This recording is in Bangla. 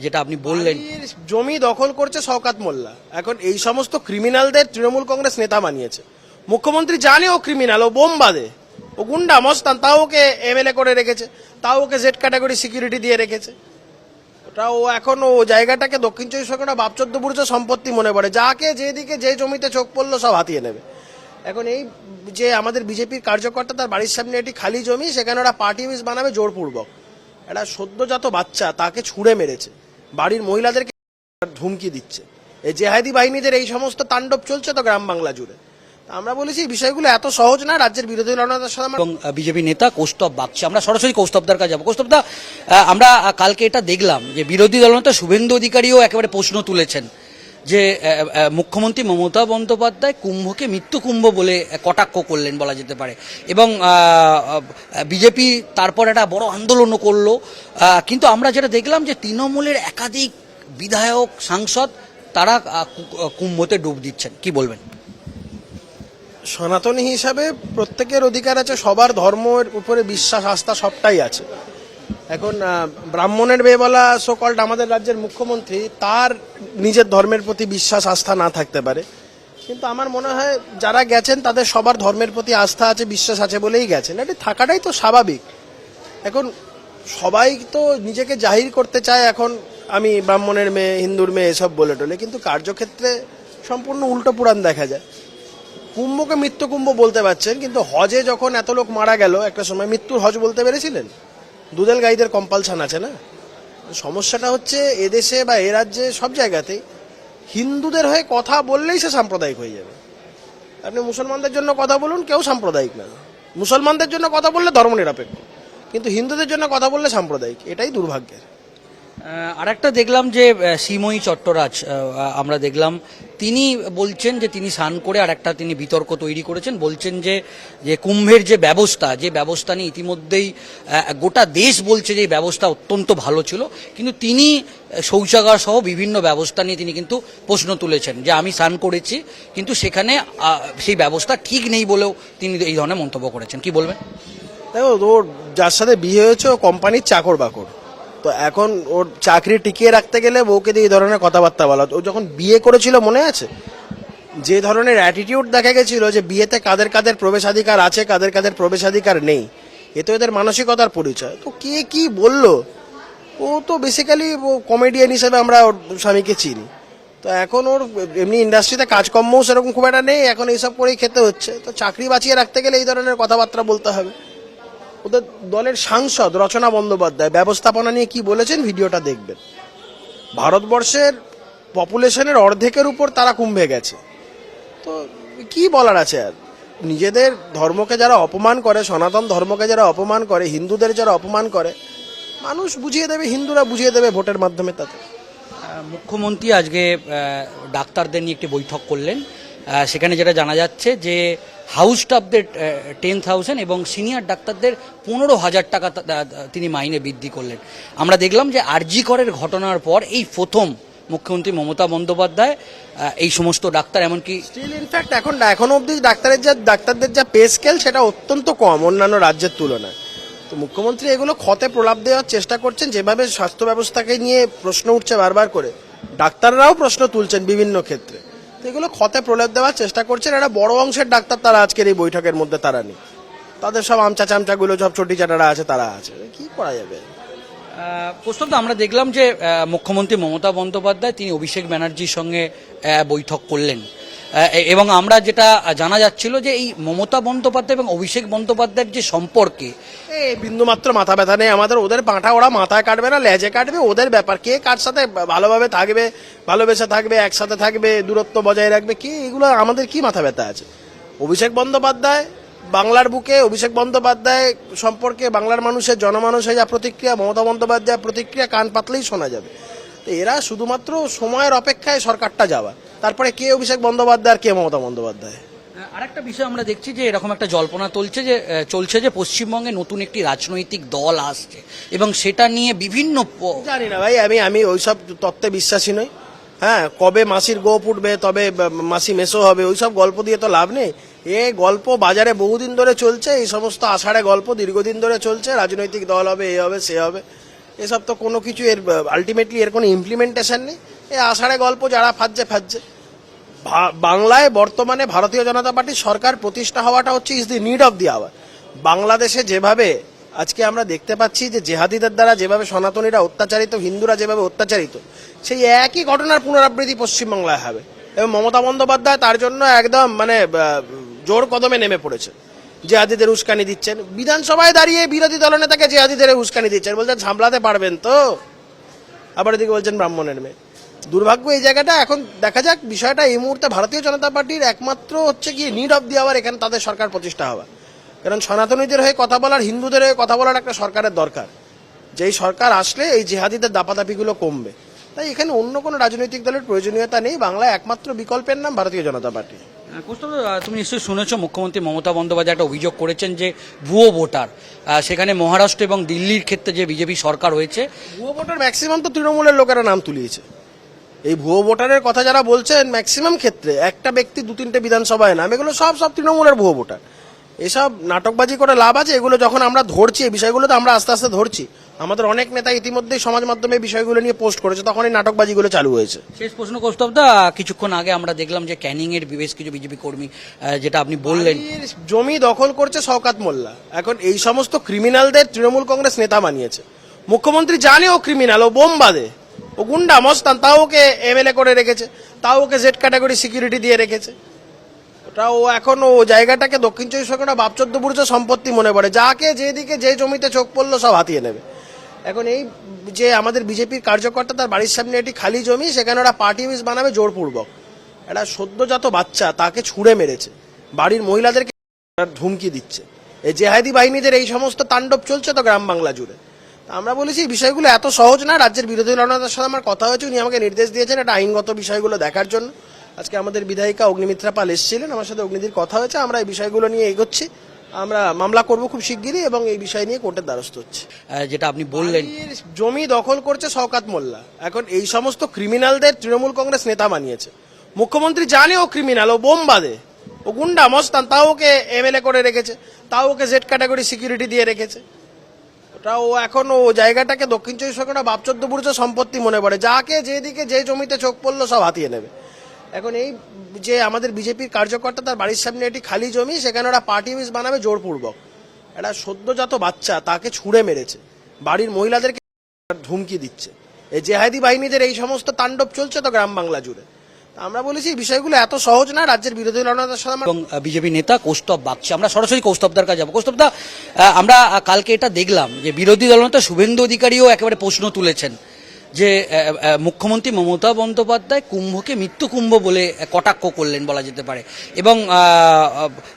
যেটা আপনি বললেন। জমি দখল করছে শওকত মোল্লা, এখন এই সমস্ত ক্রিমিনালদের তৃণমূল কংগ্রেস নেতা বানিয়েছে। মুখ্যমন্ত্রী জানে ও ক্রিমিনাল, ও বোম বাঁধে, ও গুন্ডা মস্তান, তাও ওকে এমএলএ করে রেখেছে, তাও ওকে জেড ক্যাটাগরি সিকিউরিটি দিয়ে রেখেছে। ওটা ও এখন ও জায়গাটাকে দক্ষিণ চব্বিশ পরগনা বাপচোদ্দ বুর্জ সম্পত্তি মনে পড়ে, যাকে যেদিকে যে জমিতে চোখ পড়লো সব হাতিয়ে নেবে। এখন এই যে আমাদের বিজেপির কার্যকর্তা, তার বাড়ির সামনে একটি খালি জমি, সেখানে ওরা পার্টি অফিস বানাবে জোরপূর্বক। একটা সদ্যজাত বাচ্চা তাকে ছুঁড়ে মেরেছে, বাড়ির মহিলাদেরকে ধুমকি দিচ্ছে। এই জেহাদি বাহিনীদের এই সমস্ত তাণ্ডব চলছে তো গ্রাম বাংলা জুড়ে। আমরা বলেছি এই বিষয়গুলো এত সহজ না। রাজ্যের বিরোধী দলনেতার সাথে এবং বিজেপি নেতা কৌস্তব বাগচি, আমরা সরাসরি কৌস্তবদার কাছে যাবো। কৌস্তবদা, আমরা কালকে এটা দেখলাম যে বিরোধী দলনেতা শুভেন্দু অধিকারীও একেবারে প্রশ্ন তুলেছেন যে মুখ্যমন্ত্রী মমতা বন্দ্যোপাধ্যায় কুম্ভকে মৃত্যু কুম্ভ বলে কটাক্ষ করলেন বলা যেতে পারে, এবং বিজেপি তারপর একটা বড় আন্দোলনও করলো। কিন্তু আমরা যেটা দেখলাম যে তৃণমূলের একাধিক বিধায়ক সাংসদ তারা কুম্ভতে ডুব দিচ্ছেন, কি বলবেন? সনাতনী হিসাবে প্রত্যেকের অধিকার আছে, সবার ধর্মের উপরে বিশ্বাস আস্থা সবটাই আছে। এখন ব্রাহ্মণের মেয়ে বলা সোকল্ড আমাদের রাজ্যের মুখ্যমন্ত্রী, তার নিজের ধর্মের প্রতি বিশ্বাস আস্থা না থাকতে পারে, কিন্তু আমার মনে হয় যারা গেছেন তাদের সবার ধর্মের প্রতি আস্থা আছে, বিশ্বাস আছে বলেই গেছেন। এটা থাকাটাই তো স্বাভাবিক। এখন সবাই তো নিজেকে জাহির করতে চায়, এখন আমি ব্রাহ্মণের মেয়ে, হিন্দুর মেয়ে এসব বলে টলে, কিন্তু কার্যক্ষেত্রে সম্পূর্ণ উল্টো পুরাণ দেখা যায়। কুম্ভকে মৃত্যু কুম্ভ বলতে পারছেন, কিন্তু হজে যখন এত লোক মারা গেল একটা সময়, মৃত্যুর হজ বলতে পেরেছিলেন? দুধেল গাইদের কম্পালশন আছে না। সমস্যাটা হচ্ছে এদেশে বা এ রাজ্যে সব জায়গাতেই হিন্দুদের হয়ে কথা বললেই সে সাম্প্রদায়িক হয়ে যাবে। আপনি মুসলমানদের জন্য কথা বলুন, কেউ সাম্প্রদায়িক না। মুসলমানদের জন্য কথা বললে ধর্মনিরপেক্ষ, কিন্তু হিন্দুদের জন্য কথা বললে সাম্প্রদায়িক। এটাই দুর্ভাগ্যের। আরেকটা দেখলাম যে শ্রীময়ী চট্টরাজ, আমরা দেখলাম তিনি বলছেন যে তিনি স্নান করে আরেকটা তিনি বিতর্ক তৈরি করেছেন, বলছেন যে কুম্ভের যে ব্যবস্থা নিয়ে ইতিমধ্যেই গোটা দেশ বলছে যে এই ব্যবস্থা অত্যন্ত ভালো ছিল, কিন্তু তিনি শৌচাগার সহ বিভিন্ন ব্যবস্থা নিয়ে তিনি কিন্তু প্রশ্ন তুলেছেন যে আমি স্নান করেছি কিন্তু সেখানে সেই ব্যবস্থা ঠিক নেই বলেও তিনি এই ধরনের মন্তব্য করেছেন, কি বলবেন? দেখো, ওর যার সাথে বিয়ে হয়েছে ও কোম্পানির চাকর বাকর, তো এখন ওর চাকরি টিকিয়ে রাখতে গেলে বউকে দিয়ে এই ধরনের কথাবার্তা বলা। ও যখন বিয়ে করেছিল মনে আছে যে ধরনের অ্যাটিটিউড দেখা গেছিল, যে বিয়েতে কাদের কাদের প্রবেশাধিকার আছে, কাদের কাদের প্রবেশাধিকার নেই, এ তো এদের মানসিকতার পরিচয়। তো কে কি বললো, ও তো বেসিক্যালি কমেডিয়ান হিসেবে আমরা ওর স্বামীকে চিনি। তো এখন ওর এমনি ইন্ডাস্ট্রিতে কাজকর্মও সেরকম খুব একটা নেই, এখন এইসব করেই খেতে হচ্ছে। তো চাকরি বাঁচিয়ে রাখতে গেলে এই ধরনের কথাবার্তা বলতে হবে। ওদের দলের সাংসদ রচনা বন্দ্যোপাধ্যায় ব্যবস্থাপনা নিয়ে কি বলেছেন ভিডিওটা দেখবেন। ভারতবর্ষের পপুলেশনের অর্ধেকের উপর তারা কুম্ভে গেছে, তো কি বলার আছে আর? নিজেদের ধর্মকে যারা অপমান করে, সনাতন ধর্মকে যারা অপমান করে, হিন্দুদের যারা অপমান করে, মানুষ বুঝিয়ে দেবে, হিন্দুরা বুঝিয়ে দেবে ভোটের মাধ্যমে। তাতে মুখ্যমন্ত্রী আজকে ডাক্তারদের নিয়ে একটি বৈঠক করলেন, সেখানে যেটা জানা যাচ্ছে যে হাউস স্টাফদের 10,000 এবং সিনিয়র ডাক্তারদের 15,000 টাকা তিনি মাইনে বৃদ্ধি করলেন। আমরা দেখলাম যে আরজি করের ঘটনার পর এই প্রথম মুখ্যমন্ত্রী মমতা বন্দ্যোপাধ্যায় এই সমস্ত ডাক্তার, এমনকি স্টিল ইনফ্যাক্ট এখনো অবধি ডাক্তারদের যা পে স্কেল সেটা অত্যন্ত কম অন্যান্য রাজ্যের তুলনায়। তো মুখ্যমন্ত্রী এগুলো ক্ষতে প্রলাপ দেওয়ার চেষ্টা করছেন। যেভাবে স্বাস্থ্য ব্যবস্থাকে নিয়ে প্রশ্ন উঠছে বারবার করে, ডাক্তাররাও প্রশ্ন তুলছেন বিভিন্ন ক্ষেত্রে, তো এগুলো ক্ষতে প্রলাপ দেওয়ার চেষ্টা করছেন। একটা বড় অংশের ডাক্তার তারা আজকের এই বৈঠকের মধ্যে তারা নেই, তাদের সব আমচা চামচাগুলো সব চটি চাটারা আছে, তারা আছে। কি করা যাবে? প্রশ্ন আমরা দেখলাম যে মুখ্যমন্ত্রী মমতা বন্দ্যোপাধ্যায় তিনি অভিষেক ব্যানার্জির সঙ্গে বৈঠক করলেন, এবং আমরা যেটা জানা যাচ্ছিল যে এই মমতা বন্দ্যোপাধ্যায় এবং অভিষেক বন্দ্যোপাধ্যায়ের যে সম্পর্কে বিন্দুমাত্র মাথা ব্যথা নেই আমাদের। ওদের পাঁঠা ওরা মাথায় কাটবে না লেজে কাটবে, ওদের ব্যাপার। কে কার সাথে ভালোভাবে থাকবে, ভালোবেসে থাকবে, একসাথে থাকবে, দূরত্ব বজায় রাখবে, কি এগুলো আমাদের কি মাথা ব্যথা আছে? অভিষেক বন্দ্যোপাধ্যায় বাংলার বুকে, অভিষেক বন্দ্যোপাধ্যায় সম্পর্কে বাংলার মানুষের জনমানুষের যা প্রতিক্রিয়া, মমতা বন্দ্যোপাধ্যায়ের প্রতিক্রিয়া কান পাতলেই শোনা যাবে। তো এরা শুধুমাত্র সময়ের অপেক্ষায় সরকারটা যাওয়া, তারপরে কে অভিষেক বন্দ্যোপাধ্যায় আর কে মমতা বন্দ্যোপাধ্যায়। আরেকটা বিষয় আমরা দেখছি যে এরকম একটা জল্পনা চলছে যে পশ্চিমবঙ্গে নতুন একটি রাজনৈতিক দল আসছে, এবং সেটা নিয়ে বিভিন্ন জানি না ভাই, আমি ওইসব তত্ত্বে বিশ্বাসী নই। হ্যাঁ, কবে মাসির গোপ উঠবে তবে মাসি মেসো হবে, ওইসব গল্প দিয়ে তো লাভ নেই। এ গল্প বাজারে বহুদিন ধরে চলছে, এই সমস্ত আষাঢ়ে গল্প দীর্ঘদিন ধরে চলছে। রাজনৈতিক দল হবে, এ হবে, সে হবে, এসব তো কোনো কিছু এর আলটিমেটলি এর কোনো ইমপ্লিমেন্টেশন নেই। এই আষাঢ়ে গল্প, যারা ফাজছে ফাজছে। বাংলায় বর্তমানে ভারতীয় জনতা পার্টির সরকার প্রতিষ্ঠা হওয়াটা হচ্ছে is the need of the hour. বাংলাদেশে যেভাবে আজকে আমরা দেখতে পাচ্ছি যে জেহাদিদের দ্বারা যেভাবে সনাতনীরা অত্যাচারিত, হিন্দুরা যেভাবে অত্যাচারিত, সেই একই ঘটনার পুনরাবৃত্তি পশ্চিমবাংলায় হবে। এবং মমতা বন্দ্যোপাধ্যায় তার জন্য একদম জোর কদমে নেমে পড়েছে। জেহাদিদের উস্কানি দিচ্ছেন, বিধানসভায় দাঁড়িয়ে বিরোধী দলনেতাকে জেহাদিদের উস্কানি দিচ্ছেন, বলছেন সামলাতে পারবেন তো, আবার এদিকে বলছেন ব্রাহ্মণের মেয়ে। দুর্ভাগ্য এই জায়গাটা। এখন দেখা যাক বিষয়টা। এই মুহূর্তে ভারতীয় জনতা পার্টির একমাত্র হচ্ছে কি নিড অফ দি আওয়ার এখানে তাদের সরকার প্রতিষ্ঠা হওয়া। কারণ সনাতনীদের হয়ে কথা বলার, হিন্দুদের হয়ে কথা বলার একটা সরকারের দরকার। যেই সরকার আসলে এই জেহাদিদের দাপাদাপিগুলো কমবে। তাই এখানে অন্য কোনো রাজনৈতিক দলের প্রয়োজনীয়তা নেই। বাংলায় একমাত্র বিকল্পের নাম ভারতীয় জনতা পার্টি। তুমি নিশ্চয়ই শুনেছো মুখ্যমন্ত্রী মমতা বন্দ্যোপাধ্যায় একটা অভিযোগ করেছেন যে ভুয়ো ভোটার, সেখানে মহারাষ্ট্র এবং দিল্লির ক্ষেত্রে যে বিজেপি সরকার হয়েছে, ভুয়ো ভোটার ম্যাক্সিমাম তো তৃণমূলের লোকেরা নাম তুলিয়েছে। এই ভুয়ো ভোটারের কথা যারা বলছেন ম্যাক্সিমাম ক্ষেত্রে একটা ব্যক্তি 2-3টে বিধানসভায় নাম, এগুলো সব তৃণমূলের ভুয়ো ভোটার। এসব নাটকবাজি করে লাভ আছে? এগুলো যখন আমরা ধরছি, এই বিষয়গুলো তো আমরা আস্তে আস্তে ধরছি। আমাদের অনেক নেতা ইতিমধ্যেই সমাজ মাধ্যমে এই বিষয়গুলো নিয়ে পোস্ট করেছে, তখন এই নাটকবাজিগুলো চালু হয়েছে। শেষ প্রশ্ন কৌস্তবদা, কিছুক্ষণ আগে আমরা দেখলাম যে ক্যানিং এর বেশ কিছু বিজেপি কর্মী, যেটা আপনি বললেন, জমি দখল করছে শওকাত মোল্লা। এখন এই সমস্ত ক্রিমিনালদের তৃণমূল কংগ্রেস নেতা বানিয়েছে। মুখ্যমন্ত্রী জানে ও ক্রিমিনাল, ও বোম বাঁধে, ও গুন্ডা মস্তান, তাও ওকে এমএলএ করে রেখেছে, তাও ওকে জেড ক্যাটাগরি সিকিউরিটি দিয়ে রেখেছে। ওটা ও এখন ও জায়গাটাকে দক্ষিণ 24 বাপচোদ্দপুর সম্পত্তি মনে পড়ে। যাকে যেদিকে যে জমিতে চোখ পড়লো সব হাতিয়ে নেবে। এখন এই যে আমাদের বিজেপির কার্যকর্তা, তার বাড়ির সামনে একটি খালি জমি, সেখানে ওরা পার্টি অফিস বানাবে জোরপূর্বক। একটা সদ্যজাত বাচ্চা তাকে ছুঁড়ে মেরেছে, বাড়ির মহিলাদেরকে ধুমকি দিচ্ছে। এই জেহাদি বাহিনীদের এই সমস্ত তাণ্ডব চলছে তো গ্রাম বাংলা জুড়ে। আমরা বলেছি এই বিষয়গুলো এত সহজ না। রাজ্যের বিরোধী দলনেতার সাথে আমার কথা হয়েছে, উনি আমাকে নির্দেশ দিয়েছেন এটা আইনগত বিষয়গুলো দেখার জন্য। আজকে আমাদের বিধায়িকা অগ্নিমিত্রা পাল এসেছিলেন, আমার সাথে অগ্নিদির কথা হয়েছে। আমরা এই বিষয়গুলো নিয়ে এগোচ্ছি, আমরা মামলা করব খুব শিগগিরই এবং এই বিষয় নিয়ে কোর্টের দ্বারস্থ হচ্ছে। যেটা আপনি বললেন, জমি দখল করছে শওকাত মোল্লা। এখন এই সমস্ত ক্রিমিনালদের তৃণমূল কংগ্রেস নেতা বানিয়েছে। মুখ্যমন্ত্রী জানে ও ক্রিমিনাল, ও বোম বাঁধে, ও গুন্ডা মস্তান, তাও ওকে এমএলএ করে রেখেছে, তাও ওকে জেড ক্যাটাগরি সিকিউরিটি দিয়ে রেখেছে। ওটা ও এখন ও জায়গাটাকে দক্ষিণ 24 বাপচোদ্দপুর সম্পত্তি মনে পড়ে। যাকে যেদিকে যে জমিতে চোখ পড়লো সব হাতিয়ে নেবে। এখন এই যে আমাদের বিজেপির কার্যকর্তা, তার বাড়ির সামনে একটি খালি জমি, সেখানে ওরা পার্টি অফিস বানাবে জোরপূর্বক। একটা সদ্যজাত বাচ্চা তাকে ছুঁড়ে মেরেছে, বাড়ির মহিলাদেরকে ধুমকি দিচ্ছে। এই জেহাদি বাহিনীদের এই সমস্ত তাণ্ডব চলছে তো গ্রাম বাংলা জুড়ে। আমরা বলেছি এই বিষয়গুলো এত সহজ না। রাজ্যের বিরোধী দলনেতার সাথে এবং বিজেপি নেতা কৌস্তব বাগচি, আমরা সরাসরি কৌস্তবদার কাছে যাবো। কৌস্তবদা, আমরা কালকে এটা দেখলাম যে বিরোধী দলনেতা শুভেন্দু অধিকারীও একেবারে প্রশ্ন তুলেছেন যে মুখ্যমন্ত্রী মমতা বন্দ্যোপাধ্যায় কুম্ভকে মৃত্যু কুম্ভ বলে কটাক্ষ করলেন বলা যেতে পারে, এবং